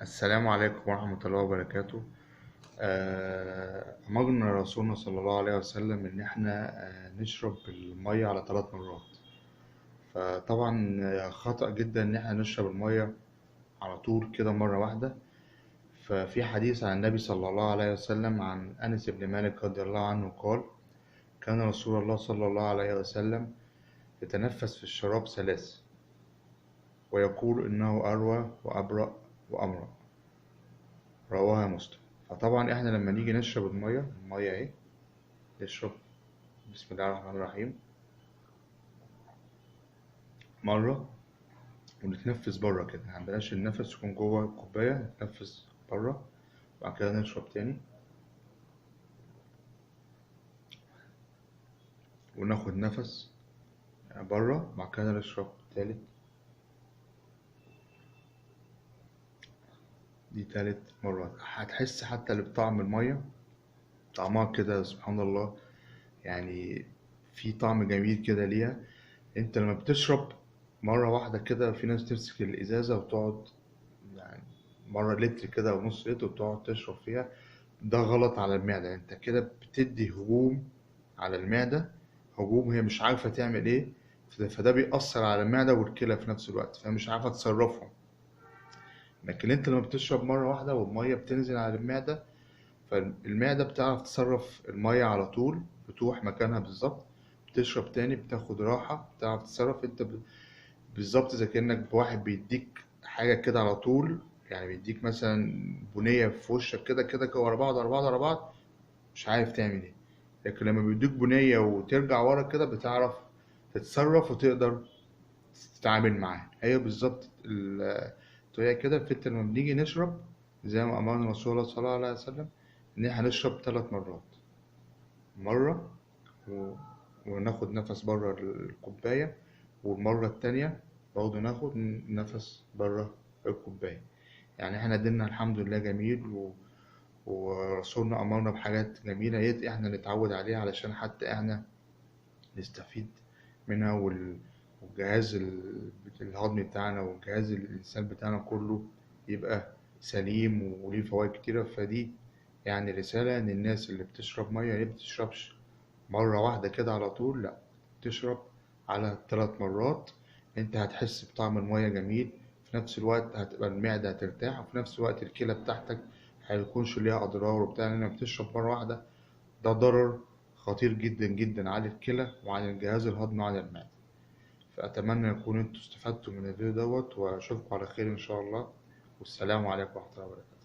السلام عليكم ورحمة الله وبركاته. أمرنا رسولنا صلى الله عليه وسلم إن إحنا نشرب المية على 3 مرات. فطبعا خطأ جدا إن إحنا نشرب المية على طول كده مرة واحدة. ففي حديث عن النبي صلى الله عليه وسلم عن أنس بن مالك رضي الله عنه قال: كان رسول الله صلى الله عليه وسلم يتنفس في الشراب 3 ويقول إنه أروى وأبرأ وأمرأ. رواها مسلم. فطبعا احنا لما نيجي نشرب المية اهي نشرب بسم الله الرحمن الرحيم مرة، ونتنفس بره كده، مبلاش النفس يكون جوه الكوباية، نتنفس بره. بعد كده نشرب تاني وناخد نفس بره، بعد كده نشرب تالت. دي تالت مرة. هتحس حتى اللي بطعم المية طعمها كده سبحان الله، يعني في طعم جميل كده ليها. انت لما بتشرب مرة واحدة كده، في ناس تمسك الإزازة وتقعد يعني مرة لتر كده أو نص لتر وتقعد تشرب فيها. ده غلط على المعدة، انت كده بتدي هجوم على المعدة، هجوم هي مش عارفة تعمل ايه. فده بيأثر على المعدة والكلى في نفس الوقت، فمش عارفة تصرفهم. لكن انت لما بتشرب مرة واحدة والمية بتنزل على المعدة، فالمعدة بتعرف تصرف المية على طول، بتروح مكانها بالظبط. بتشرب تاني، بتاخد راحة، بتعرف تتصرف. انت بالظبط زي كأنك واحد بيديك حاجة كده على طول، يعني بيديك مثلا بنية في وشك كده كده ورا بعض ورا بعض ورا بعض، مش عارف تعمل ايه. لكن لما بيديك بنية وترجع ورا كده بتعرف تتصرف وتقدر تتعامل معاها. هي بالظبط الطريقة كده. فانت لما بنيجي نشرب زي ما أمرنا رسول الله صلى الله عليه وسلم إن احنا نشرب 3 مرات. مرة و... وناخد نفس بره الكوباية، والمرة التانية برضه ناخد نفس بره الكوباية. يعني احنا ديننا الحمد لله جميل، ورسولنا أمرنا بحاجات جميلة يت احنا نتعود عليها علشان حتى احنا نستفيد منها، والجهاز الهضمي بتاعنا والجهاز الإنسان بتاعنا كله يبقى سليم وليه فوائد كتيرة. فدي يعني رسالة إن الناس اللي بتشرب مية هي بتشربش مرة واحدة كده على طول، لأ، تشرب على 3 مرات. انت هتحس بطعم المية جميل، في نفس الوقت هتبقى المعدة هترتاح، وفي نفس الوقت الكلى بتاعتك هيكونش ليها أضرار وبتاع. لأنك بتشرب مرة واحدة ده ضرر خطير جدا جدا على الكلى وعلى الجهاز الهضمي وعلى المعدة. فأتمنى يكون انتوا استفدتوا من الفيديو دوت، وأشوفكم على خير إن شاء الله. والسلام عليكم ورحمة الله وبركاته.